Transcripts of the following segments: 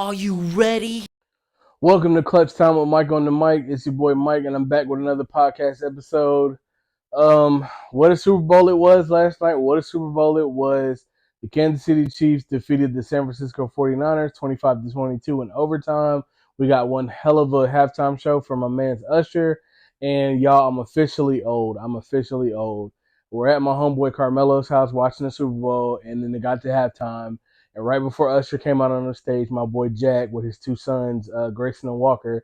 Are you ready? Welcome to Clutch Time with Mike on the mic. It's your boy Mike, and I'm back with another podcast episode. What a Super Bowl it was last night. What a Super Bowl it was. The Kansas City Chiefs defeated the San Francisco 49ers 25-22 in overtime. We got one hell of a halftime show from my man's Usher. And y'all, I'm officially old. We're at my homeboy Carmelo's house watching the Super Bowl, and then they got to halftime. And right before Usher came out on the stage, my boy Jack with his two sons, Grayson and Walker,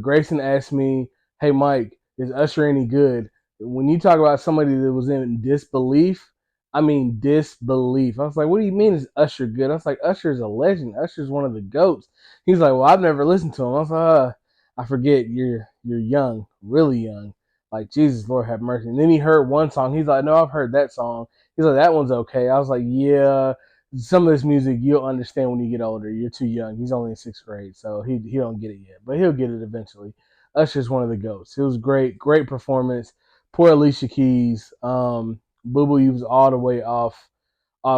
Grayson asked me, "Hey Mike, is Usher any good?" When you talk about somebody that was in disbelief, I mean disbelief. I was like, "What do you mean is Usher good?" I was like, "Usher's a legend. Usher's one of the goats." He's like, "Well, I've never listened to him." I was like, "I forget. You're young, really young. Like Jesus, Lord have mercy." And then he heard one song. He's like, "No, I've heard that song." He's like, "That one's okay." I was like, "Yeah." Some of this music you'll understand when you get older. You're too young. He's only in sixth grade, so he don't get it yet, but he'll get it eventually. Usher's one of the goats. It was great performance. Poor Alicia Keys. Boo Boo, you was all the way off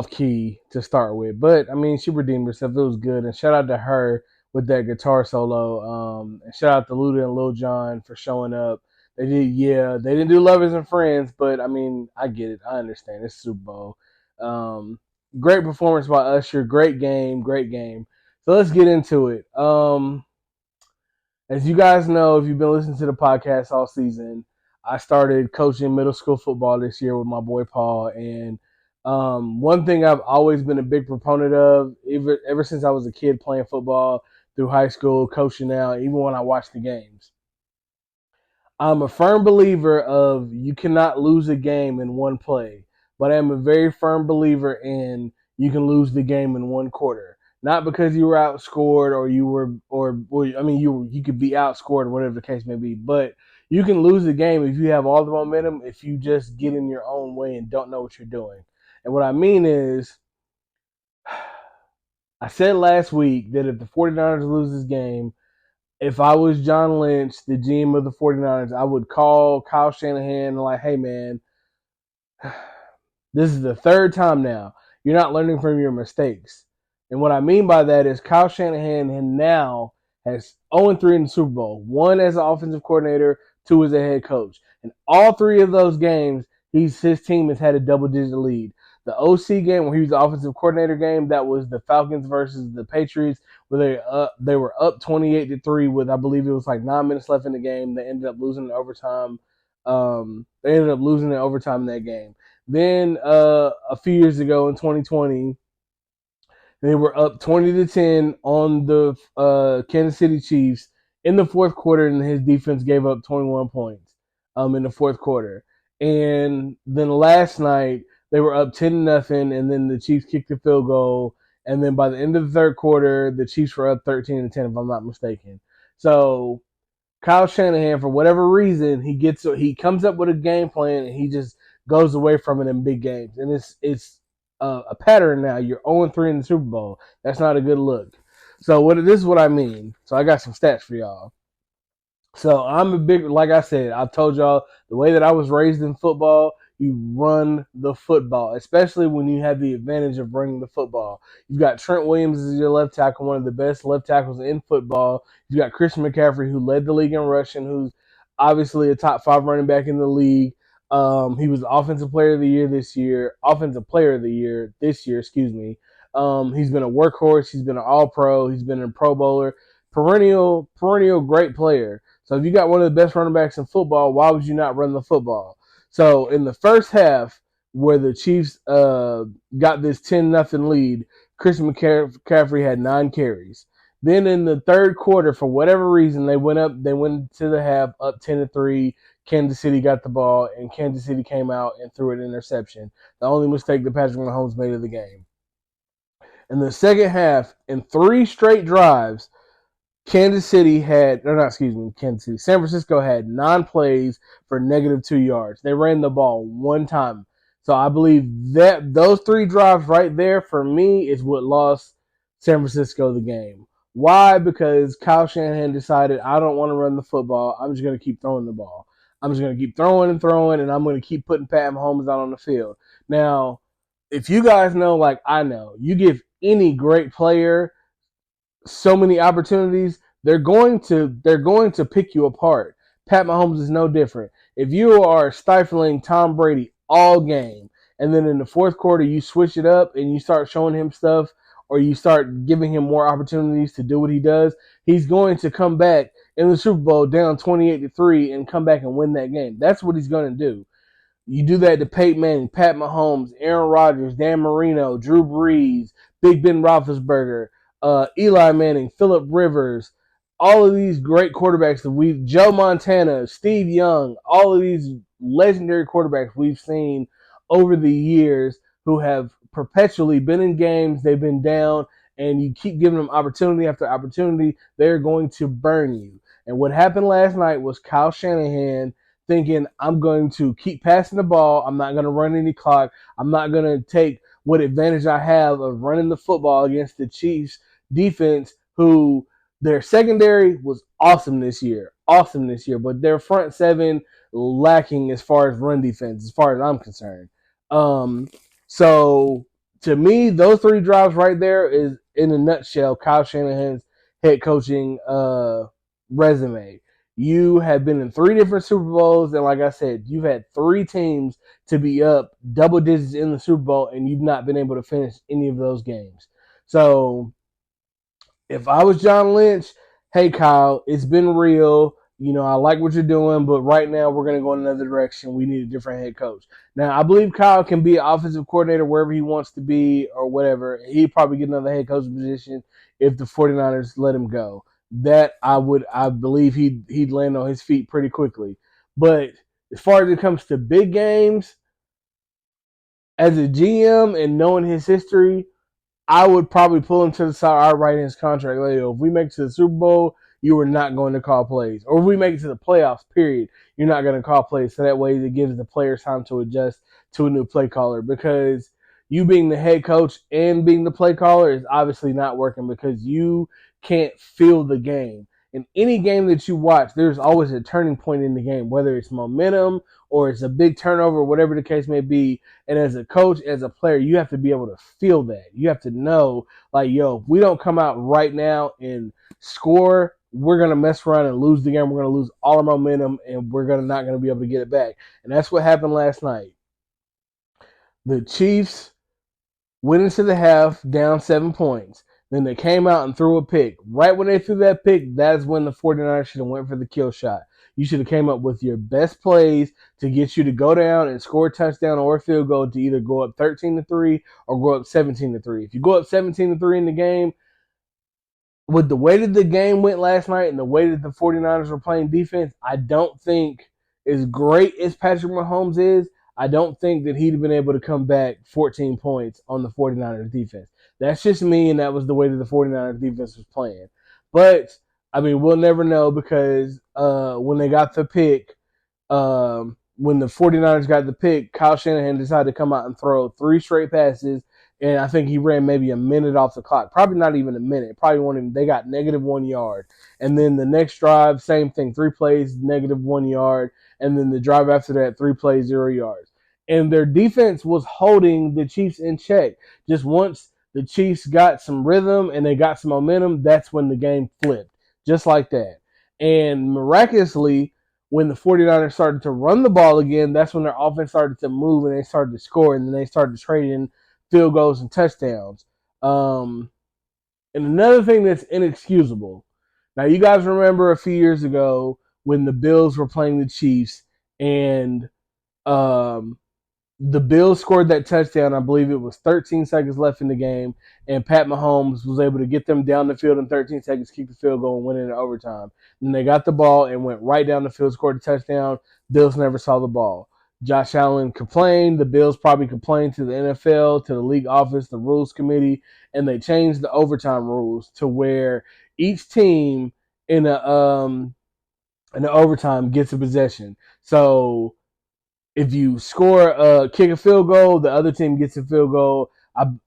key to start with, but I mean she redeemed herself. It was good, and shout out to her with that guitar solo. And shout out to Luda and Lil Jon for showing up. They didn't do Lovers and Friends, but I mean I get it. I understand. It's Super Bowl. Um, Great performance by Usher. Great game. Great game. So let's get into it. As you guys know, if you've been listening to the podcast all season, I started coaching middle school football this year with my boy Paul. And one thing I've always been a big proponent of, ever since I was a kid playing football through high school, coaching now, even when I watch the games, I'm a firm believer of you cannot lose a game in one play, but I am a very firm believer in you can lose the game in one quarter. Not because you were outscored or you were or I mean you could be outscored or whatever the case may be, but you can lose the game if you have all the momentum if you just get in your own way and don't know what you're doing. And what I mean is I said last week that if the 49ers lose this game, if I was John Lynch, the GM of the 49ers, I would call Kyle Shanahan and like, "Hey man, this is the third time now. You're not learning from your mistakes." And what I mean by that is Kyle Shanahan now has 0-3 in the Super Bowl. One as an offensive coordinator, two as a head coach. And all three of those games, his team has had a double-digit lead. The OC game, where he was the offensive coordinator game, that was the Falcons versus the Patriots, where they were up 28-3 with I believe it was like 9 minutes left in the game. They ended up losing in overtime. In that game. Then a few years ago in 2020, they were up 20-10 on the Kansas City Chiefs in the fourth quarter, and his defense gave up 21 points in the fourth quarter. And then last night they were up 10-0, and then the Chiefs kicked the field goal. And then by the end of the third quarter, the Chiefs were up 13-10, if I'm not mistaken. So Kyle Shanahan, for whatever reason, he comes up with a game plan and he just goes away from it in big games, and it's a pattern now. You're 0-3 in the Super Bowl. That's not a good look. So this is what I mean. So I got some stats for y'all. So I'm a big, like I said, I told y'all the way that I was raised in football, you run the football, especially when you have the advantage of running the football. You've got Trent Williams as your left tackle, one of the best left tackles in football. You've got Christian McCaffrey, who led the league in rushing, who's obviously a top 5 running back in the league. He was offensive player of the year this year, excuse me. He's been a workhorse. He's been an all pro. He's been a pro bowler, perennial great player. So if you got one of the best running backs in football, why would you not run the football? So in the first half, where the Chiefs got this 10-0 lead, Christian McCaffrey had 9 carries. Then in the third quarter, for whatever reason, they went up. They went to the half up 10-3. Kansas City got the ball, and Kansas City came out and threw an interception. The only mistake that Patrick Mahomes made of the game. In the second half, in 3 straight drives, Kansas City had, or not, excuse me, Kansas City. San Francisco had 9 plays for -2 yards. They ran the ball one time. So I believe that those 3 drives right there for me is what lost San Francisco the game. Why? Because Kyle Shanahan decided I don't want to run the football. I'm just going to keep throwing the ball. I'm just going to keep throwing and throwing, and I'm going to keep putting Pat Mahomes out on the field. Now, if you guys know, like I know, you give any great player so many opportunities, they're going to pick you apart. Pat Mahomes is no different. If you are stifling Tom Brady all game, and then in the fourth quarter you switch it up and you start showing him stuff, or you start giving him more opportunities to do what he does, he's going to come back in the Super Bowl down 28-3 and come back and win that game. That's what he's going to do. You do that to Peyton Manning, Pat Mahomes, Aaron Rodgers, Dan Marino, Drew Brees, Big Ben Roethlisberger, Eli Manning, Phillip Rivers, all of these great quarterbacks that Joe Montana, Steve Young, all of these legendary quarterbacks we've seen over the years who have perpetually been in games, they've been down, and you keep giving them opportunity after opportunity, they're going to burn you. And what happened last night was Kyle Shanahan thinking, I'm going to keep passing the ball. I'm not going to run any clock. I'm not going to take what advantage I have of running the football against the Chiefs defense, who their secondary was awesome this year. Awesome this year. But their front seven lacking as far as run defense, as far as I'm concerned. Um, so to me, those three drives right there is in a nutshell Kyle Shanahan's head coaching resume. You have been in three different Super Bowls, and like I said, you've had three teams to be up double digits in the Super Bowl, and you've not been able to finish any of those games. So if I was John Lynch, hey Kyle, it's been real. You know, I like what you're doing, but right now we're going to go in another direction. We need a different head coach. Now, I believe Kyle can be an offensive coordinator wherever he wants to be or whatever. He'd probably get another head coach position if the 49ers let him go. That I believe he'd land on his feet pretty quickly. But as far as it comes to big games, as a GM and knowing his history, I would probably pull him to the side. I'd write in his contract, like, if we make it to the Super Bowl, you are not going to call plays. Or if we make it to the playoffs, period, you're not going to call plays. So that way it gives the players time to adjust to a new play caller. Because you being the head coach and being the play caller is obviously not working because you can't feel the game. In any game that you watch, there's always a turning point in the game, whether it's momentum or it's a big turnover, whatever the case may be. And as a coach, as a player, you have to be able to feel that. You have to know, like, yo, if we don't come out right now and score, we're going to mess around and lose the game. We're going to lose all our momentum, and we're not going to be able to get it back. And that's what happened last night. The Chiefs went into the half down 7 points. Then they came out and threw a pick. Right when they threw that pick, that's when the 49ers should have went for the kill shot. You should have came up with your best plays to get you to go down and score a touchdown or a field goal to either go up 13-3 or go up 17-3. If you go up 17-3 in the game, with the way that the game went last night and the way that the 49ers were playing defense, I don't think, as great as Patrick Mahomes is, I don't think that he'd have been able to come back 14 points on the 49ers defense. That's just me, and that was the way that the 49ers defense was playing. But, I mean, we'll never know because when they got the pick, when the 49ers got the pick, Kyle Shanahan decided to come out and throw three straight passes, and I think he ran maybe a minute off the clock. Probably not even a minute. Probably they got -1 yard. And then the next drive, same thing, three plays, -1 yard. And then the drive after that, three plays, 0 yards. And their defense was holding the Chiefs in check. Just once the Chiefs got some rhythm and they got some momentum, that's when the game flipped. Just like that. And miraculously, when the 49ers started to run the ball again, that's when their offense started to move and they started to score, and then they started trading field goals and touchdowns. And another thing that's inexcusable. Now, you guys remember a few years ago when the Bills were playing the Chiefs, and um, the Bills scored that touchdown. I believe it was 13 seconds left in the game, and Pat Mahomes was able to get them down the field in 13 seconds, keep the field goal, and win it in overtime. And they got the ball and went right down the field, scored a touchdown. Bills never saw the ball. Josh Allen complained. The Bills probably complained to the NFL, to the league office, the rules committee, and they changed the overtime rules to where each team in the overtime gets a possession. So if you kick a field goal, the other team gets a field goal.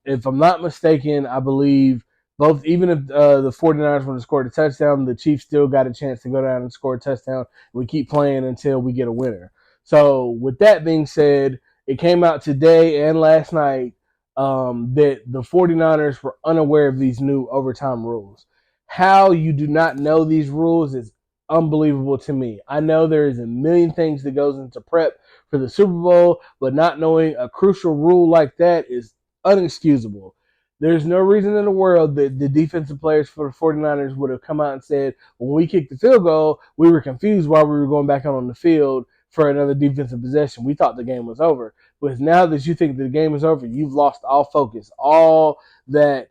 If I'm not mistaken, I believe both, even if the 49ers would have scored a touchdown, the Chiefs still got a chance to go down and score a touchdown. We keep playing until we get a winner. So with that being said, it came out today and last night that the 49ers were unaware of these new overtime rules. How you do not know these rules is unbelievable to me. I know there is a million things that goes into prep for the Super Bowl, but not knowing a crucial rule like that is unexcusable. There's no reason in the world that the defensive players for the 49ers would have come out and said, when we kicked the field goal, we were confused why we were going back out on the field for another defensive possession. We thought the game was over. But now that you think the game is over, you've lost all focus, all that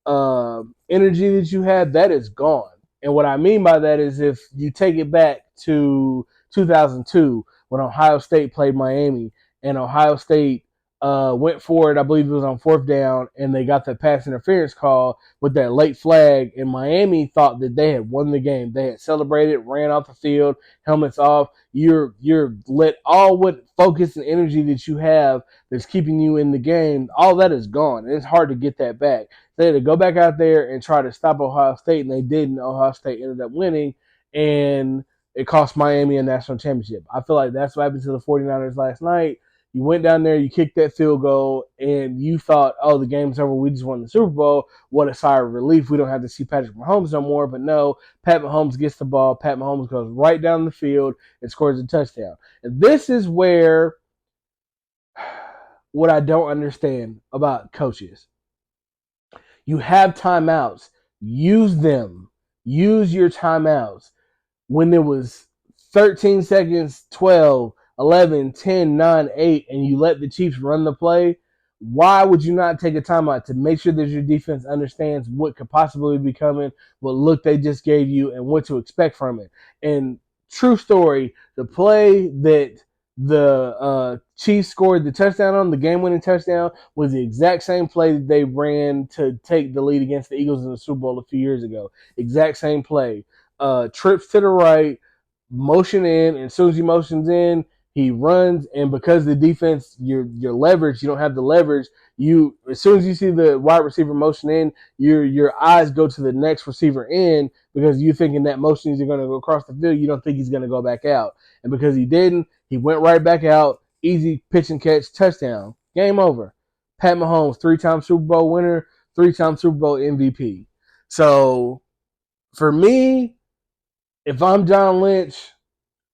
energy that you had, that is gone. And what I mean by that is if you take it back to 2002 when Ohio State played Miami and Ohio State went for it, I believe it was on fourth down, and they got the pass interference call with that late flag, and Miami thought that they had won the game. They had celebrated, ran off the field, helmets off. You're let all what focus and energy that you have that's keeping you in the game, all that is gone. And it's hard to get that back. They had to go back out there and try to stop Ohio State, and they didn't. Ohio State ended up winning, and it cost Miami a national championship. I feel like that's what happened to the 49ers last night. You went down there, you kicked that field goal, and you thought, oh, the game's over. We just won the Super Bowl. What a sigh of relief. We don't have to see Patrick Mahomes no more. But no, Pat Mahomes gets the ball. Pat Mahomes goes right down the field and scores a touchdown. And this is where what I don't understand about coaches. You have timeouts. Use them. Use your timeouts. When there was 13 seconds, 12, 11, 10, 9, 8, and you let the Chiefs run the play, why would you not take a timeout to make sure that your defense understands what could possibly be coming, what look they just gave you, and what to expect from it? And true story, the play that the Chiefs scored the touchdown on, the game-winning touchdown, was the exact same play that they ran to take the lead against the Eagles in the Super Bowl a few years ago. Exact same play. Trips to the right, motion in, and as soon as he motions in, he runs, and because the defense, your leverage, you don't have the leverage. You as soon as you see the wide receiver motion in, your eyes go to the next receiver in because you're thinking that motion is going to go across the field. You don't think he's going to go back out, and because he didn't, he went right back out. Easy pitch and catch, touchdown, game over. Pat Mahomes, 3-time Super Bowl winner, 3-time Super Bowl MVP. So for me, if I'm John Lynch,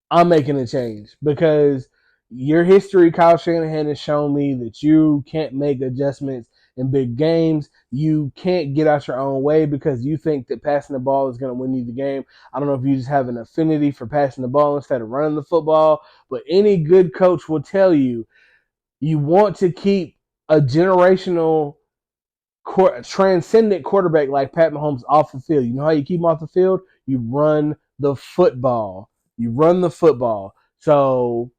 I'm making a change because your history, Kyle Shanahan, has shown me that you can't make adjustments in big games. You can't get out your own way because you think that passing the ball is going to win you the game. I don't know if you just have an affinity for passing the ball instead of running the football, but any good coach will tell you you want to keep a generational transcendent quarterback like Pat Mahomes off the field. You know how you keep him off the field? You run the football. You run the football. So,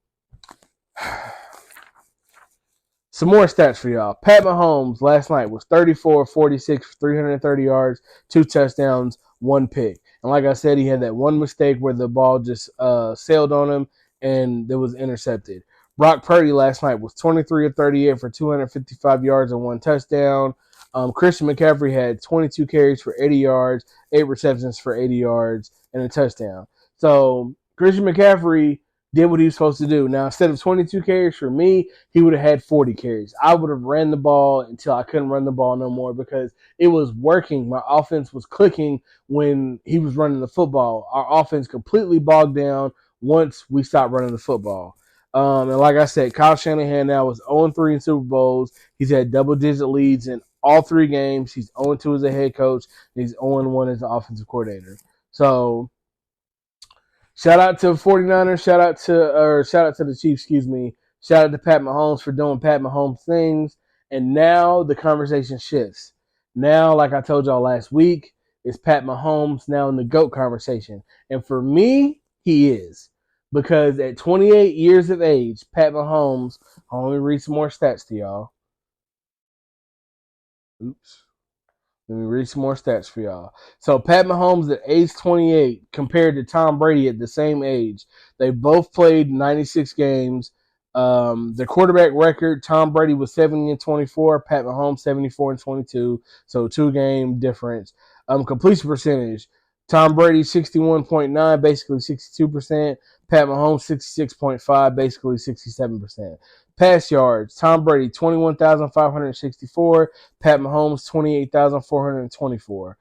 some more stats for y'all. Pat Mahomes last night was 34-46, 330 yards, 2 touchdowns, 1 pick. And like I said, he had that one mistake where the ball just sailed on him and it was intercepted. Brock Purdy last night was 23-38 for 255 yards and 1 touchdown. Christian McCaffrey had 22 carries for 80 yards, 8 receptions for 80 yards, and a touchdown. So Christian McCaffrey did what he was supposed to do. Now, instead of 22 carries for me, he would have had 40 carries. I would have ran the ball until I couldn't run the ball no more because it was working. My offense was clicking when he was running the football. Our offense completely bogged down once we stopped running the football. And like I said, Kyle Shanahan now is 0-3 in Super Bowls. He's had double-digit leads in all 3 games. He's 0-2 as a head coach. And he's 0-1 as an offensive coordinator. So shout out to 49ers. Shout out to the Chiefs, excuse me. Shout out to Pat Mahomes for doing Pat Mahomes things. And now the conversation shifts. Now, like I told y'all last week, is Pat Mahomes now in the GOAT conversation. And for me, he is. Because at 28 years of age, Pat Mahomes, let me read some more stats to y'all. Oops. Let me read some more stats for y'all. So Pat Mahomes at age 28 compared to Tom Brady at the same age. They both played 96 games. The quarterback record, Tom Brady was 70-24, Pat Mahomes 74-22. So 2-game difference. Completion percentage, Tom Brady 61.9, basically 62%. Pat Mahomes 66.5, basically 67%. Pass yards, Tom Brady 21,564, Pat Mahomes 28,424.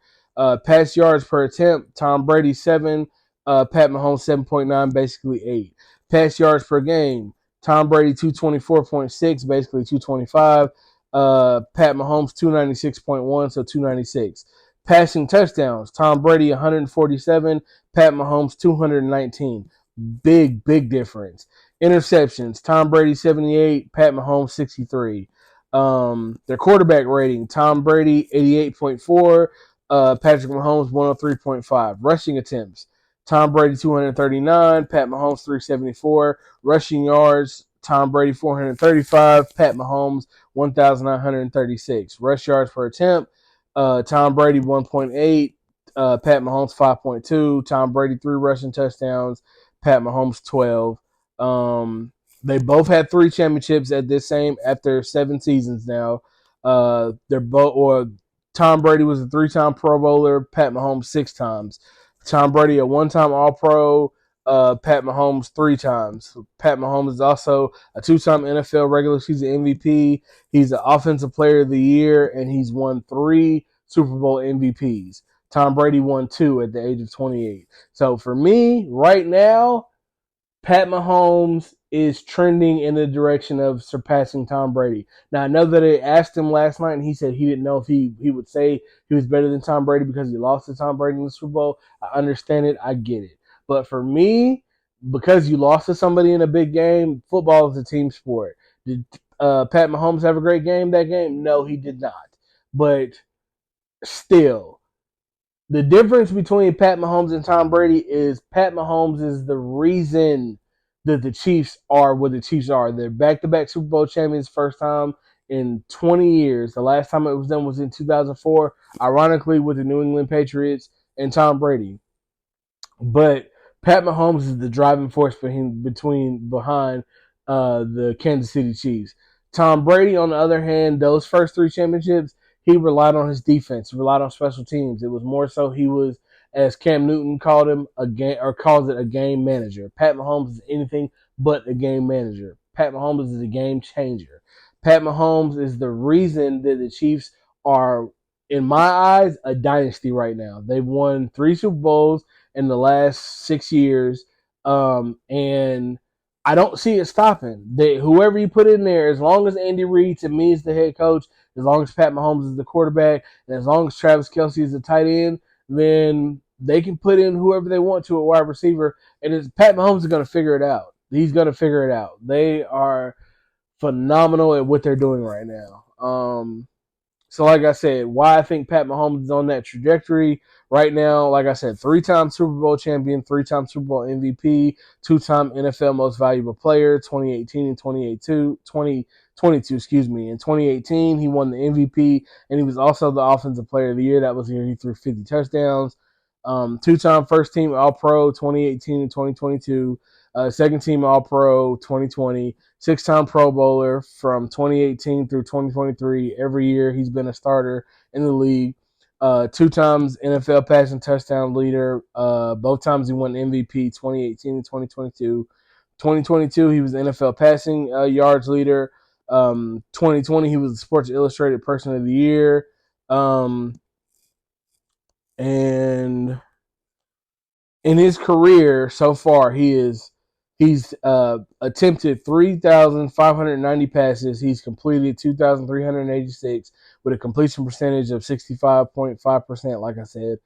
Pass yards per attempt, Tom Brady 7, Pat Mahomes 7.9, basically 8. Pass yards per game, Tom Brady 224.6, basically 225. Pat Mahomes 296.1, so 296. Passing touchdowns, Tom Brady 147, Pat Mahomes 219. Big difference. Interceptions, Tom Brady 78, Pat Mahomes 63. Their quarterback rating, Tom Brady 88.4, Patrick Mahomes 103.5. Rushing attempts, Tom Brady 239, Pat Mahomes 374. Rushing yards, Tom Brady 435, Pat Mahomes 1,936. Rush yards per attempt, Tom Brady 1.8, Pat Mahomes 5.2. Tom Brady 3 rushing touchdowns, Pat Mahomes 12. They both had 3 championships at this same after 7 seasons now. They're both or Tom Brady was a 3-time Pro Bowler, Pat Mahomes 6 times. Tom Brady a 1-time All Pro, Pat Mahomes 3 times. Pat Mahomes is also a 2-time NFL regular season MVP. He's the Offensive Player of the Year, and he's won 3 Super Bowl MVPs. Tom Brady won 2 at the age of 28. So for me, right now, Pat Mahomes is trending in the direction of surpassing Tom Brady. Now, I know that I asked him last night, and he said he didn't know if he would say he was better than Tom Brady because he lost to Tom Brady in the Super Bowl. I understand it. I get it. But for me, because you lost to somebody in a big game, football is a team sport. Did Pat Mahomes have a great game that game? No, he did not. But still, the difference between Pat Mahomes and Tom Brady is Pat Mahomes is the reason that the Chiefs are what the Chiefs are. They're back-to-back Super Bowl champions, first time in 20 years. The last time it was done was in 2004, ironically with the New England Patriots and Tom Brady. But Pat Mahomes is the driving force behind the Kansas City Chiefs. Tom Brady, on the other hand, those first 3 championships, he relied on his defense, he relied on special teams. It was more so he was, as Cam Newton called him, a game or calls it, a game manager. Pat Mahomes is anything but a game manager. Pat Mahomes is a game changer. Pat Mahomes is the reason that the Chiefs are, in my eyes, a dynasty right now. They've won 3 Super Bowls in the last 6 years, and I don't see it stopping. Whoever you put in there, as long as Andy Reid to me is the head coach, as long as Pat Mahomes is the quarterback, and as long as Travis Kelce is the tight end, then they can put in whoever they want to at wide receiver, and Pat Mahomes is going to figure it out. He's going to figure it out. They are phenomenal at what they're doing right now. So, like I said, why I think Pat Mahomes is on that trajectory right now, like I said, 3-time Super Bowl champion, 3-time Super Bowl MVP, 2-time NFL Most Valuable Player, 2018 and 2022, excuse me. In 2018, he won the MVP, and he was also the Offensive Player of the Year. That was the year he threw 50 touchdowns. 2-time First Team All-Pro, 2018 and 2022. Second Team All-Pro, 2020. 6-time Pro Bowler from 2018 through 2023. Every year he's been a starter in the league. 2 times NFL passing touchdown leader. Both times he won MVP, 2018 and 2022. 2022 he was NFL passing yards leader. 2020 he was the Sports Illustrated Person of the Year. And in his career so far, he's attempted 3,590 passes. He's completed 2,386 with a completion percentage of 65.5%. Like I said,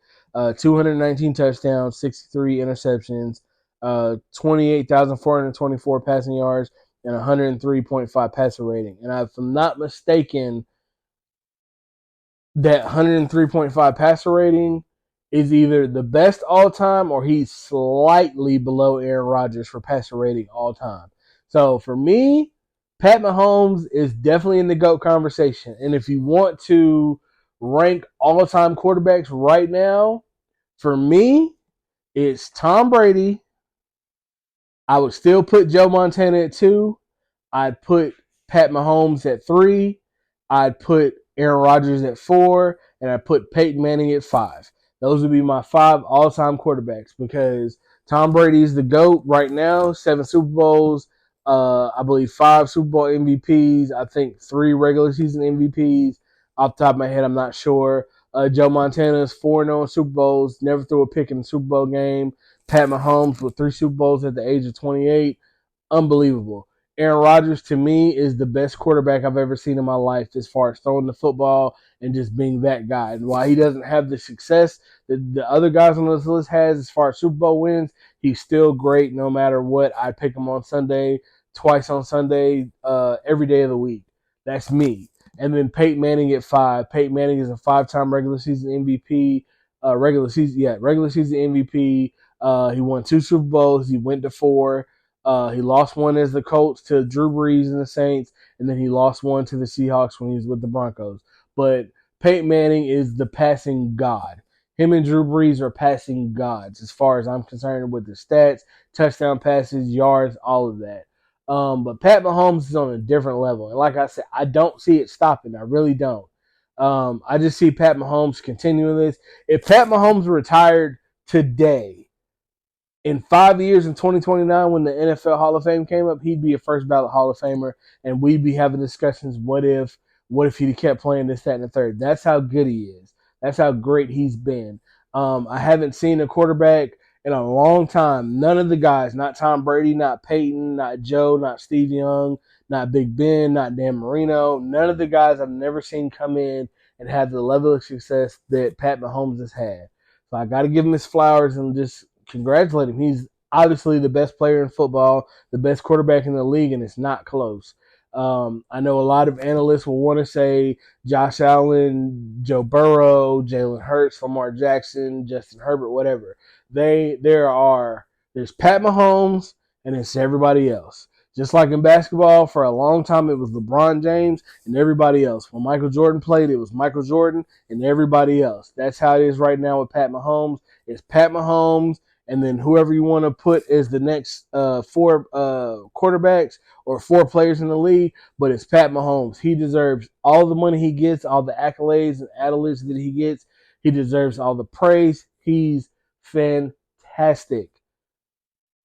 219 touchdowns, 63 interceptions, 28,424 passing yards, and 103.5 passer rating. And if I'm not mistaken, that 103.5 passer rating is either the best all time or he's slightly below Aaron Rodgers for passer rating all time. So for me, Pat Mahomes is definitely in the GOAT conversation. And if you want to rank all time quarterbacks right now, for me, it's Tom Brady. I would still put Joe Montana at 2. I'd put Pat Mahomes at 3. I'd put Aaron Rodgers at 4, and I'd put Peyton Manning at 5. Those would be my 5 all-time quarterbacks because Tom Brady is the GOAT right now. 7 Super Bowls, I believe 5 Super Bowl MVPs. I think 3 regular season MVPs. Off the top of my head, I'm not sure. Joe Montana's 4-0 Super Bowls, never threw a pick in the Super Bowl game. Pat Mahomes with 3 Super Bowls at the age of 28. Unbelievable. Aaron Rodgers to me is the best quarterback I've ever seen in my life as far as throwing the football and just being that guy. And while he doesn't have the success that the other guys on this list has as far as Super Bowl wins, he's still great no matter what. I pick him on Sunday, twice on Sunday, every day of the week. That's me. And then Peyton Manning at 5. Peyton Manning is a 5-time regular season MVP. Regular season MVP. He won 2 Super Bowls. He went to 4. He lost one as the coach to Drew Brees and the Saints, and then he lost one to the Seahawks when he was with the Broncos. But Peyton Manning is the passing god. Him and Drew Brees are passing gods as far as I'm concerned with the stats, touchdown passes, yards, all of that. But Pat Mahomes is on a different level. And like I said, I don't see it stopping. I really don't. I just see Pat Mahomes continuing this. If Pat Mahomes retired today, in 5 years in 2029, when the NFL Hall of Fame came up, he'd be a first ballot Hall of Famer, and we'd be having discussions. What if he kept playing this, that, and the third? That's how good he is. That's how great he's been. I haven't seen a quarterback in a long time. None of the guys, not Tom Brady, not Peyton, not Joe, not Steve Young, not Big Ben, not Dan Marino. None of the guys I've never seen come in and have the level of success that Pat Mahomes has had. So I got to give him his flowers and just congratulate him. He's obviously the best player in football, the best quarterback in the league, and it's not close. I know a lot of analysts will want to say Josh Allen, Joe Burrow, Jalen Hurts, Lamar Jackson, Justin Herbert, whatever. There's Pat Mahomes and it's everybody else. Just like in basketball, for a long time it was LeBron James and everybody else. When Michael Jordan played, it was Michael Jordan and everybody else. That's how it is right now with Pat Mahomes. It's Pat Mahomes and then whoever you want to put as the next 4 quarterbacks or 4 players in the league, but it's Pat Mahomes. He deserves all the money he gets, all the accolades and adulations that he gets. He deserves all the praise. He's fantastic.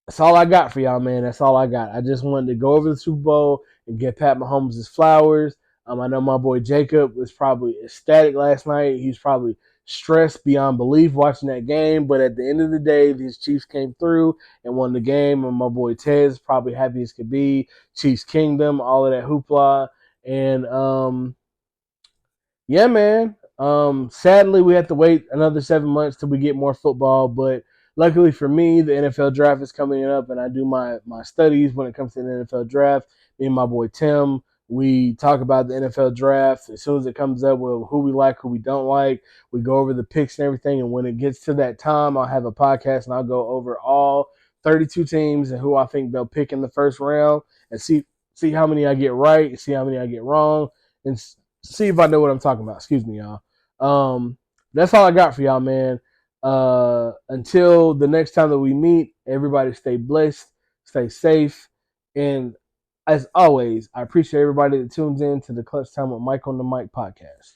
That's all I got for y'all, man. That's all I got. I just wanted to go over the Super Bowl and get Pat Mahomes his flowers. I know my boy Jacob was probably ecstatic last night. He's probably stressed beyond belief watching that game. But at the end of the day, these Chiefs came through and won the game. And my boy Tez probably happy as could be. Chiefs Kingdom, all of that hoopla. And yeah, man. Sadly, we have to wait another 7 months till we get more football. But luckily for me, the NFL draft is coming up, and I do my studies when it comes to the NFL draft. Me and my boy Tim, we talk about the NFL draft as soon as it comes up with who we like, who we don't like. We go over the picks and everything, and when it gets to that time, I'll have a podcast and I'll go over all 32 teams and who I think they'll pick in the first round, and see how many I get right, see how many I get wrong, and see if I know what I'm talking about. Excuse me, y'all. That's all I got for y'all, man. Until the next time that we meet, everybody stay blessed, stay safe, and as always, I appreciate everybody that tunes in to the Clutch Time with Mike on the Mic podcast.